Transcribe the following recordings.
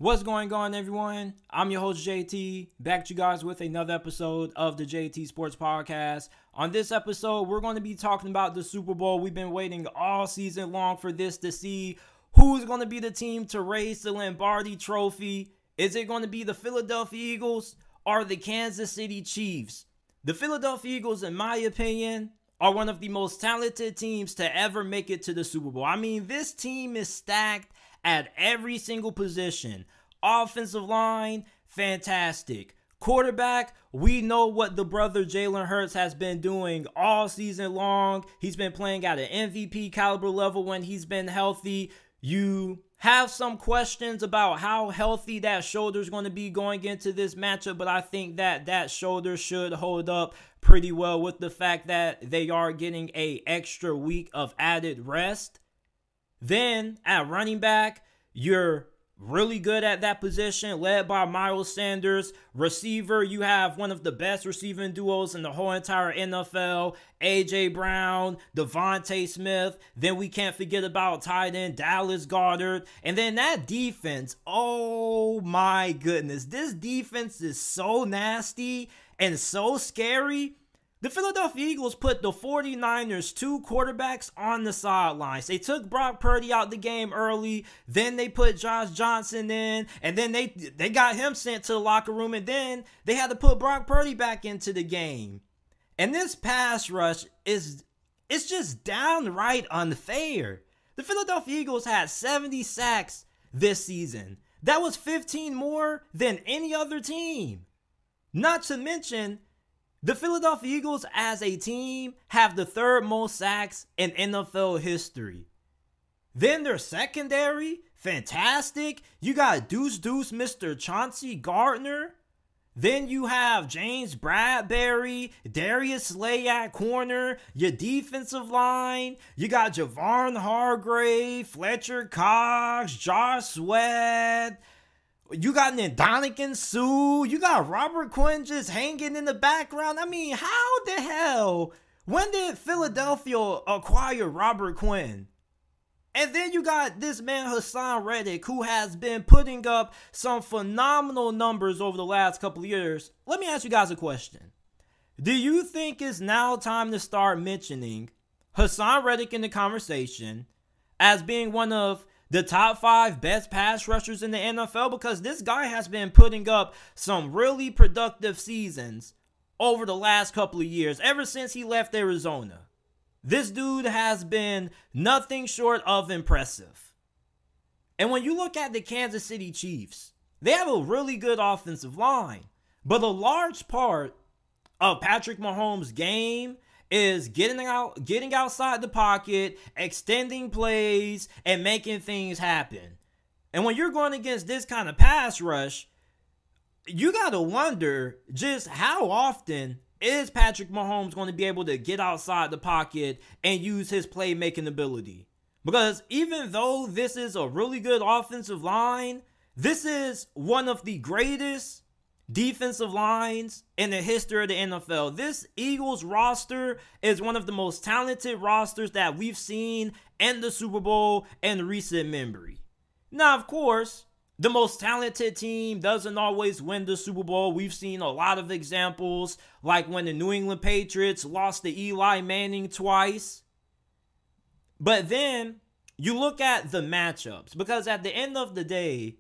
What's going on, everyone? I'm your host, JT, back to you guys with another episode of the JT Sports Podcast. On this episode, we're going to be talking about the Super Bowl. We've been waiting all season long for this to see who's going to be the team to raise the Lombardi Trophy. Is it going to be the Philadelphia Eagles or the Kansas City Chiefs? The Philadelphia Eagles, in my opinion, are one of the most talented teams to ever make it to the Super Bowl. I mean, this team is stacked at every single position. Offensive line, fantastic. Quarterback, we know what the brother Jalen Hurts has been doing all season long. He's been playing at an MVP caliber level when he's been healthy. You have some questions about how healthy that shoulder is going to be going into this matchup, but I think that shoulder should hold up pretty well with the fact that they are getting an extra week of added rest. Then at running back, you're really good at that position, led by Miles Sanders. Receiver, you have one of the best receiving duos in the whole entire NFL, A.J. Brown, DeVonta Smith. Then we can't forget about tight end Dallas Goedert. And then that defense, oh my goodness. This defense is so nasty and so scary. The Philadelphia Eagles put the 49ers, two quarterbacks, on the sidelines. They took Brock Purdy out the game early. Then they put Josh Johnson in. And then they got him sent to the locker room. And then they had to put Brock Purdy back into the game. And this pass rush it's just downright unfair. The Philadelphia Eagles had 70 sacks this season. That was 15 more than any other team. Not to mention, the Philadelphia Eagles as a team have the third most sacks in NFL history. Then their secondary, fantastic. You got Deuce Mr. Chauncey Gardner. Then you have James Bradbury, Darius Slay at corner. Your defensive line, you got Javon Hargrave, Fletcher Cox, Josh Sweat. You got Ndamukong Suh. You got Robert Quinn just hanging in the background. I mean, how the hell? When did Philadelphia acquire Robert Quinn? And then you got this man, Haason Reddick, who has been putting up some phenomenal numbers over the last couple of years. Let me ask you guys a question. Do you think it's now time to start mentioning Haason Reddick in the conversation as being one of the top 5 best pass rushers in the NFL? Because this guy has been putting up some really productive seasons over the last couple of years, ever since he left Arizona. This dude has been nothing short of impressive. And when you look at the Kansas City Chiefs, they have a really good offensive line. But a large part of Patrick Mahomes' game is getting outside the pocket, extending plays, and making things happen. And when you're going against this kind of pass rush, you got to wonder just how often is Patrick Mahomes going to be able to get outside the pocket and use his playmaking ability. Because even though this is a really good offensive line, this is one of the greatest defensive lines in the history of the NFL. This Eagles roster is one of the most talented rosters that we've seen in the Super Bowl in recent memory. Now, of course, the most talented team doesn't always win the Super Bowl. We've seen a lot of examples, like when the New England Patriots lost to Eli Manning twice. But then you look at the matchups, because at the end of the day,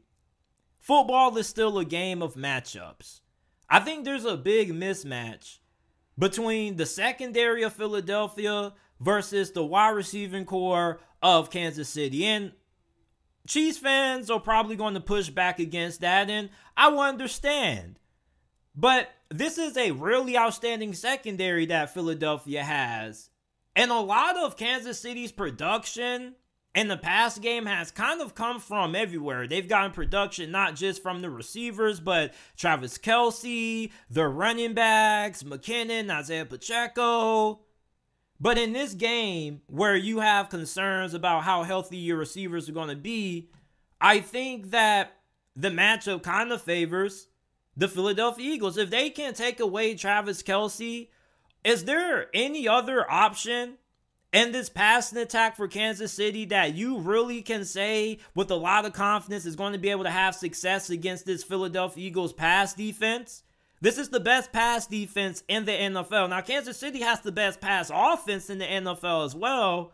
football is still a game of matchups. I think there's a big mismatch between the secondary of Philadelphia versus the wide receiving core of Kansas City. And Chiefs fans are probably going to push back against that, and I will understand. But this is a really outstanding secondary that Philadelphia has. And a lot of Kansas City's production and the pass game has kind of come from everywhere. They've gotten production not just from the receivers, but Travis Kelce, the running backs, McKinnon, Isaiah Pacheco. But in this game, where you have concerns about how healthy your receivers are going to be, I think that the matchup kind of favors the Philadelphia Eagles. If they can take away Travis Kelce, is there any other option And this passing attack for Kansas City that you really can say with a lot of confidence is going to be able to have success against this Philadelphia Eagles pass defense. This is the best pass defense in the NFL. Now, Kansas City has the best pass offense in the NFL as well.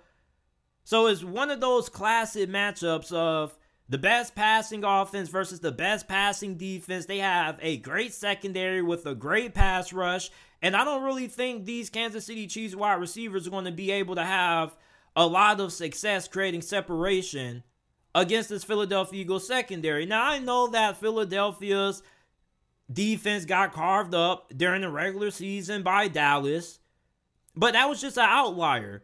So it's one of those classic matchups of the best passing offense versus the best passing defense. They have a great secondary with a great pass rush. And I don't really think these Kansas City Chiefs wide receivers are going to be able to have a lot of success creating separation against this Philadelphia Eagles secondary. Now, I know that Philadelphia's defense got carved up during the regular season by Dallas, but that was just an outlier.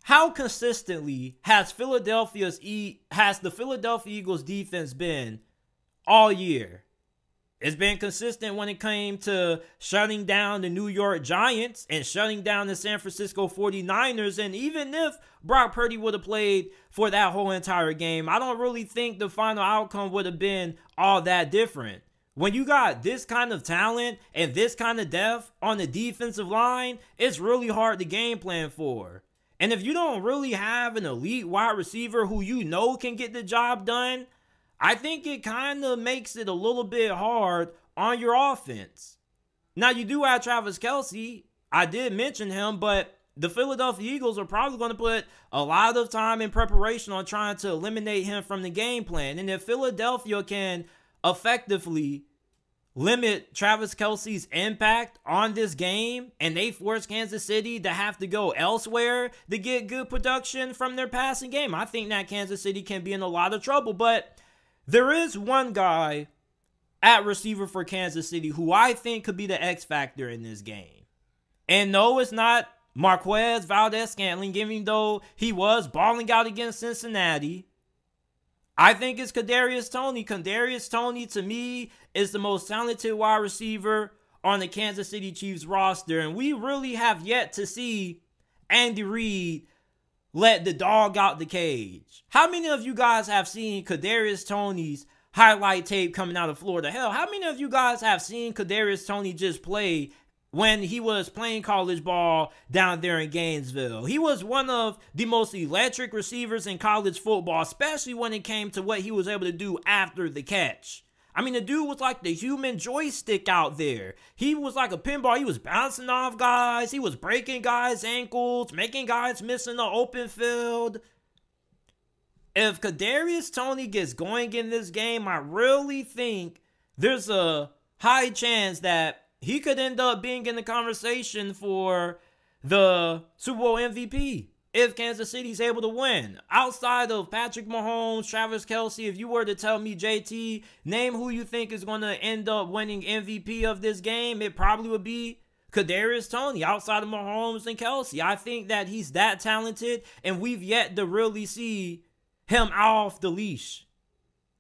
How consistently has the Philadelphia Eagles defense been all year? It's been consistent when it came to shutting down the New York Giants and shutting down the San Francisco 49ers. And even if Brock Purdy would have played for that whole entire game, I don't really think the final outcome would have been all that different. When you got this kind of talent and this kind of depth on the defensive line, it's really hard to game plan for. And if you don't really have an elite wide receiver who you know can get the job done, I think it kind of makes it a little bit hard on your offense. Now, you do have Travis Kelce. I did mention him, but the Philadelphia Eagles are probably going to put a lot of time in preparation on trying to eliminate him from the game plan. And if Philadelphia can effectively limit Travis Kelce's impact on this game and they force Kansas City to have to go elsewhere to get good production from their passing game, I think that Kansas City can be in a lot of trouble. But there is one guy at receiver for Kansas City who I think could be the X factor in this game. And no, it's not Marquez Valdes-Scantling, even though he was balling out against Cincinnati. I think it's Kadarius Toney. Kadarius Toney, to me, is the most talented wide receiver on the Kansas City Chiefs roster. And we really have yet to see Andy Reid let the dog out the cage. How many of you guys have seen Kadarius Toney's highlight tape coming out of Florida? Hell, how many of you guys have seen Kadarius Toney just play when he was playing college ball down there in Gainesville? He was one of the most electric receivers in college football, especially when it came to what he was able to do after the catch. I mean, the dude was like the human joystick out there. He was like a pinball. He was bouncing off guys. He was breaking guys' ankles, making guys miss in the open field. If Kadarius Toney gets going in this game, I really think there's a high chance that he could end up being in the conversation for the Super Bowl MVP if Kansas City's able to win. Outside of Patrick Mahomes, Travis Kelce, if you were to tell me, JT, name who you think is going to end up winning MVP of this game, it probably would be Kadarius Toney. Outside of Mahomes and Kelce, I think that he's that talented, and we've yet to really see him off the leash.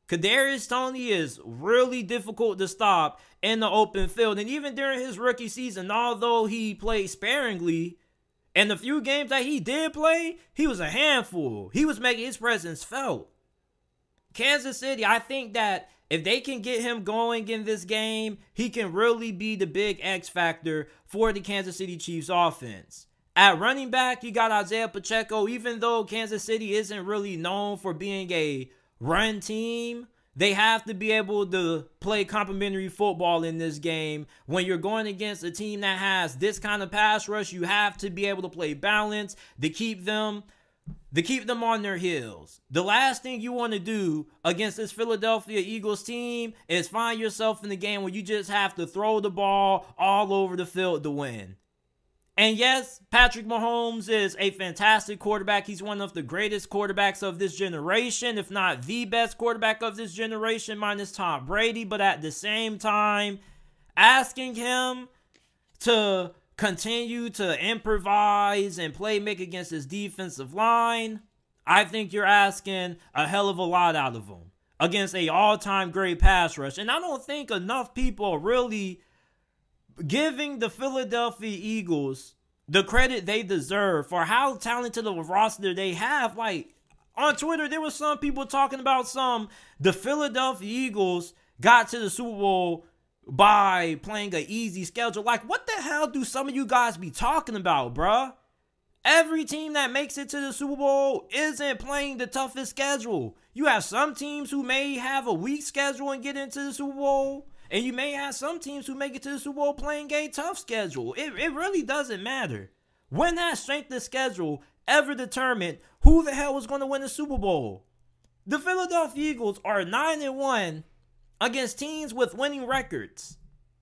Kadarius Toney is really difficult to stop in the open field. And even during his rookie season, although he played sparingly, and the few games that he did play, he was a handful. He was making his presence felt. Kansas City, I think that if they can get him going in this game, he can really be the big X factor for the Kansas City Chiefs offense. At running back, you got Isaiah Pacheco. Even though Kansas City isn't really known for being a run team, they have to be able to play complementary football in this game. When you're going against a team that has this kind of pass rush, you have to be able to play balance to keep them on their heels. The last thing you want to do against this Philadelphia Eagles team is find yourself in the game where you just have to throw the ball all over the field to win. And yes, Patrick Mahomes is a fantastic quarterback. He's one of the greatest quarterbacks of this generation, if not the best quarterback of this generation, minus Tom Brady. But at the same time, asking him to continue to improvise and play make against his defensive line, I think you're asking a hell of a lot out of him against a all-time great pass rush. And I don't think enough people are really giving the Philadelphia Eagles the credit they deserve for how talented of a roster they have. Like, on Twitter, there was some people talking about the Philadelphia Eagles got to the Super Bowl by playing an easy schedule. Like, what the hell do some of you guys be talking about, bruh? Every team that makes it to the Super Bowl isn't playing the toughest schedule. You have some teams who may have a weak schedule and get into the Super Bowl, and you may have some teams who make it to the Super Bowl playing a tough schedule. It really doesn't matter. When that strength of schedule ever determined who the hell was going to win the Super Bowl? The Philadelphia Eagles are 9-1 against teams with winning records.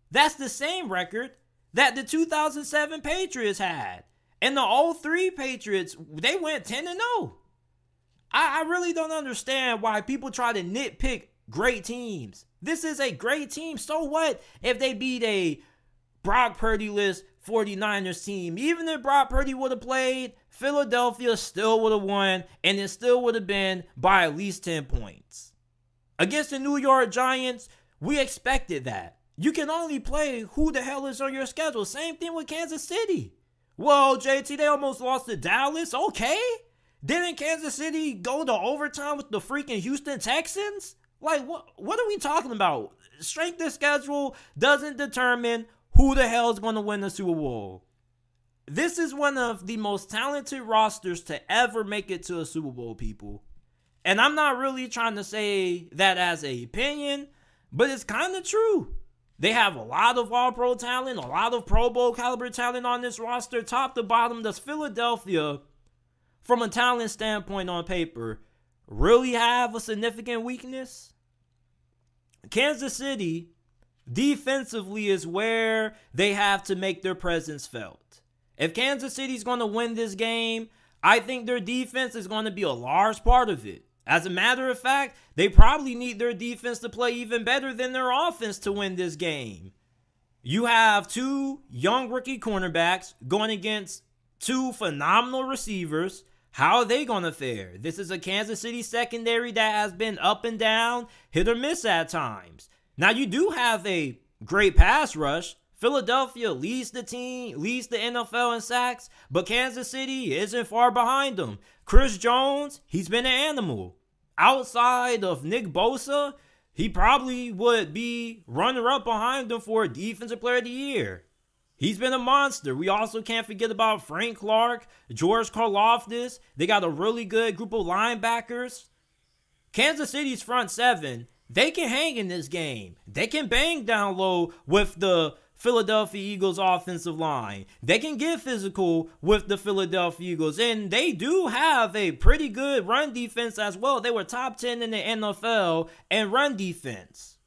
That's the same record that the 2007 Patriots had. And the 03 Patriots, they went 10-0. I really don't understand why people try to nitpick great teams. This is a great team. So what if they beat a Brock Purdy-less 49ers team? Even if Brock Purdy would have played, Philadelphia still would have won, and it still would have been by at least 10 points. Against the New York Giants, we expected that. You can only play who the hell is on your schedule. Same thing with Kansas City. Well, JT, they almost lost to Dallas. Okay. Didn't Kansas City go to overtime with the freaking Houston Texans? Like, what are we talking about? Strength of schedule doesn't determine who the hell is going to win the Super Bowl. This is one of the most talented rosters to ever make it to a Super Bowl, people. And I'm not really trying to say that as an opinion, but it's kind of true. They have a lot of all-pro talent, a lot of Pro Bowl caliber talent on this roster, top to bottom. Does Philadelphia, from a talent standpoint on paper, really have a significant weakness? Kansas City, defensively, is where they have to make their presence felt. If Kansas City's going to win this game, I think their defense is going to be a large part of it. As a matter of fact, they probably need their defense to play even better than their offense to win this game. You have two young rookie cornerbacks going against two phenomenal receivers. How are they going to fare? This is a Kansas City secondary that has been up and down, hit or miss at times. Now, you do have a great pass rush. Philadelphia leads the NFL in sacks, but Kansas City isn't far behind them. Chris Jones, he's been an animal. Outside of Nick Bosa, he probably would be runner-up behind them for Defensive Player of the Year. He's been a monster. We also can't forget about Frank Clark, George Karlaftis. They got a really good group of linebackers. Kansas City's front seven, they can hang in this game. They can bang down low with the Philadelphia Eagles offensive line. They can get physical with the Philadelphia Eagles, and they do have a pretty good run defense as well. They were top 10 in the NFL in run defense.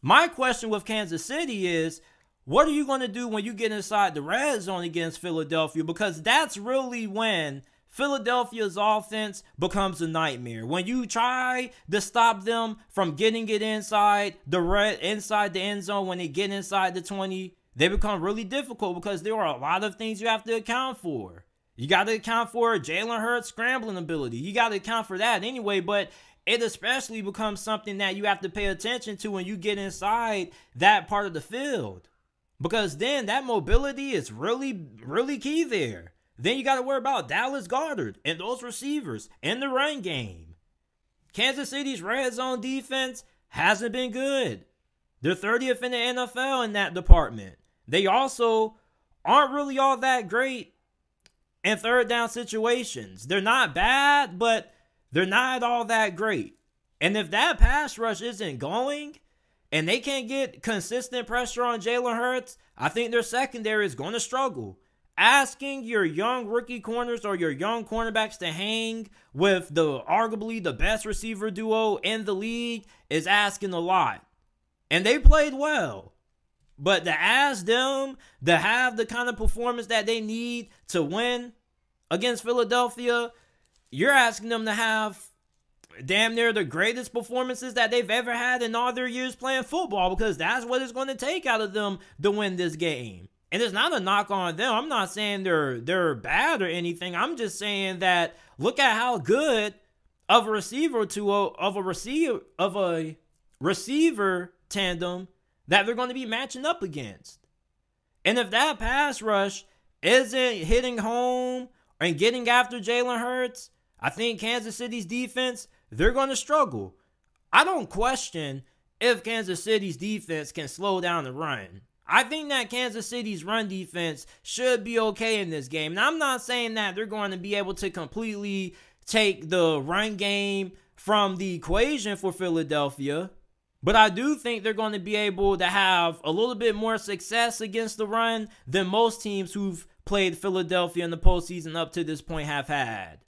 My question with Kansas City is, what are you going to do when you get inside the red zone against Philadelphia? Because that's really when Philadelphia's offense becomes a nightmare. When you try to stop them from getting it inside the end zone, when they get inside the 20, they become really difficult because there are a lot of things you have to account for. You got to account for Jalen Hurts' scrambling ability. You got to account for that anyway, but it especially becomes something that you have to pay attention to when you get inside that part of the field. Because then that mobility is really, really key there. Then you got to worry about Dallas Goedert and those receivers and the run game. Kansas City's red zone defense hasn't been good. They're 30th in the NFL in that department. They also aren't really all that great in third down situations. They're not bad, but they're not all that great. And if that pass rush isn't going and they can't get consistent pressure on Jalen Hurts, I think their secondary is going to struggle. Asking your young rookie corners or your young cornerbacks to hang with arguably the best receiver duo in the league is asking a lot. And they played well. But to ask them to have the kind of performance that they need to win against Philadelphia, you're asking them to have damn near the greatest performances that they've ever had in all their years playing football, because that's what it's going to take out of them to win this game. And it's not a knock on them. I'm not saying they're bad or anything. I'm just saying that look at how good of a receiver tandem that they're going to be matching up against. And if that pass rush isn't hitting home and getting after Jalen Hurts, I think Kansas City's defense, they're going to struggle. I don't question if Kansas City's defense can slow down the run. I think that Kansas City's run defense should be okay in this game. And I'm not saying that they're going to be able to completely take the run game from the equation for Philadelphia, but I do think they're going to be able to have a little bit more success against the run than most teams who've played Philadelphia in the postseason up to this point have had.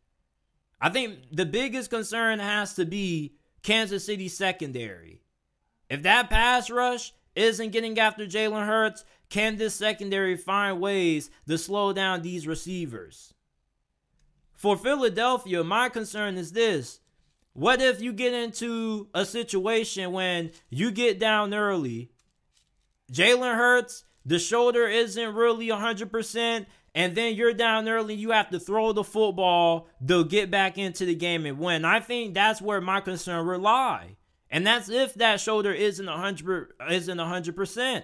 I think the biggest concern has to be Kansas City secondary. If that pass rush isn't getting after Jalen Hurts, can this secondary find ways to slow down these receivers? For Philadelphia, my concern is this. What if you get into a situation when you get down early, Jalen Hurts, the shoulder isn't really 100%, and then you're down early, you have to throw the football to get back into the game and win. I think that's where my concern will lie. And that's if that shoulder isn't 100%.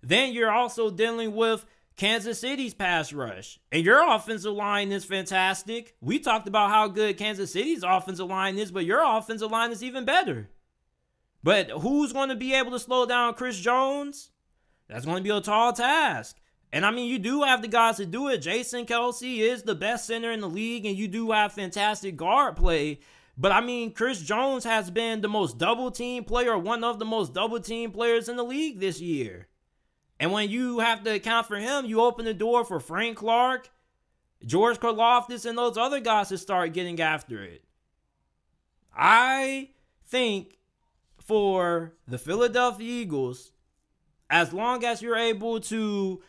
Then you're also dealing with Kansas City's pass rush. And your offensive line is fantastic. We talked about how good Kansas City's offensive line is, but your offensive line is even better. But who's going to be able to slow down Chris Jones? That's going to be a tall task. And I mean, you do have the guys to do it. Jason Kelce is the best center in the league, and you do have fantastic guard play. But I mean, Chris Jones has been the most double team player, one of the most double team players in the league this year. And when you have to account for him, you open the door for Frank Clark, George Karlaftis, and those other guys to start getting after it. I think for the Philadelphia Eagles, as long as you're able to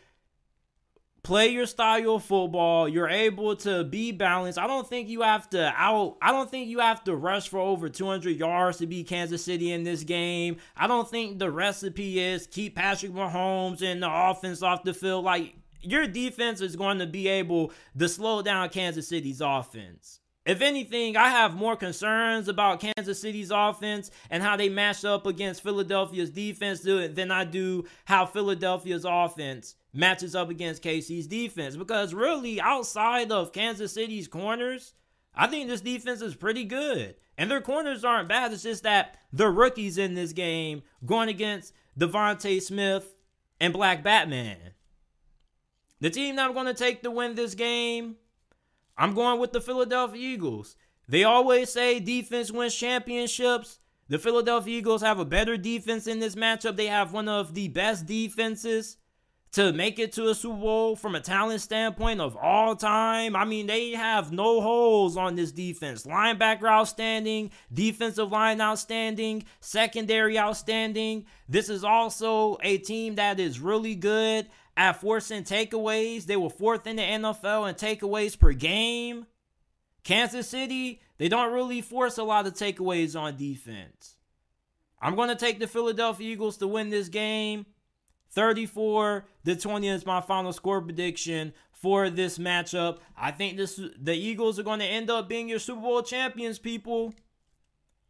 play your style of football, you're able to be balanced. I don't think you have to rush for over 200 yards to beat Kansas City in this game. I don't think the recipe is keep Patrick Mahomes and the offense off the field. Like, your defense is going to be able to slow down Kansas City's offense. If anything, I have more concerns about Kansas City's offense and how they match up against Philadelphia's defense than I do how Philadelphia's offense matches up against KC's defense. Because really, outside of Kansas City's corners, I think this defense is pretty good. And their corners aren't bad. It's just that they're rookies in this game going against DeVonta Smith and Black Batman. The team that I'm going to take to win this game, I'm going with the Philadelphia Eagles. They always say defense wins championships. The Philadelphia Eagles have a better defense in this matchup. They have one of the best defenses to make it to a Super Bowl from a talent standpoint of all time. I mean, they have no holes on this defense. Linebacker outstanding, defensive line outstanding, secondary outstanding. This is also a team that is really good at forcing takeaways. They were fourth in the NFL in takeaways per game. Kansas City, they don't really force a lot of takeaways on defense. I'm going to take the Philadelphia Eagles to win this game. 34-20 is my final score prediction for this matchup. I think the Eagles are going to end up being your Super Bowl champions, people.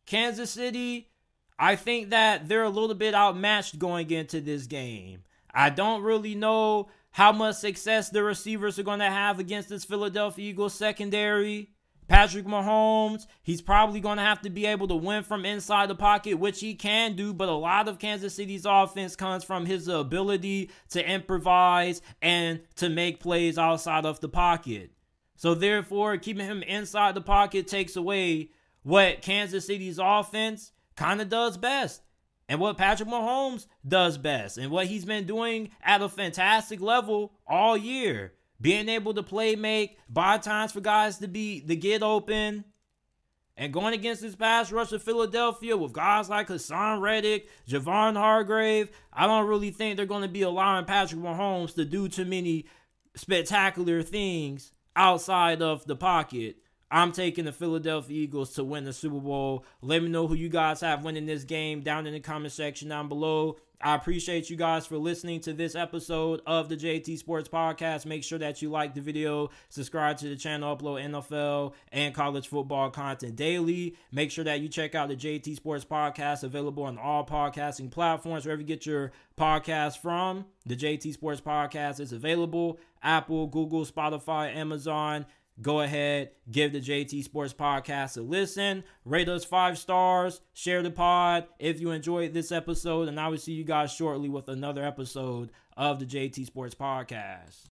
Kansas City, I think that they're a little bit outmatched going into this game. I don't really know how much success the receivers are going to have against this Philadelphia Eagles secondary. Patrick Mahomes, he's probably going to have to be able to win from inside the pocket, which he can do, but a lot of Kansas City's offense comes from his ability to improvise and to make plays outside of the pocket. So therefore, keeping him inside the pocket takes away what Kansas City's offense kind of does best. And what Patrick Mahomes does best, and what he's been doing at a fantastic level all year. Being able to play make, buy times for guys to get open. And going against this pass rush of Philadelphia with guys like Hassan Reddick, Javon Hargrave, I don't really think they're going to be allowing Patrick Mahomes to do too many spectacular things outside of the pocket. I'm taking the Philadelphia Eagles to win the Super Bowl. Let me know who you guys have winning this game down in the comment section down below. I appreciate you guys for listening to this episode of the JT Sports Podcast. Make sure that you like the video, subscribe to the channel, upload NFL and college football content daily. Make sure that you check out the JT Sports Podcast, available on all podcasting platforms, wherever you get your podcast from. The JT Sports Podcast is available. Apple, Google, Spotify, Amazon. go ahead, give the JT Sports Podcast a listen, rate us 5 stars, share the pod if you enjoyed this episode, and I will see you guys shortly with another episode of the JT Sports Podcast.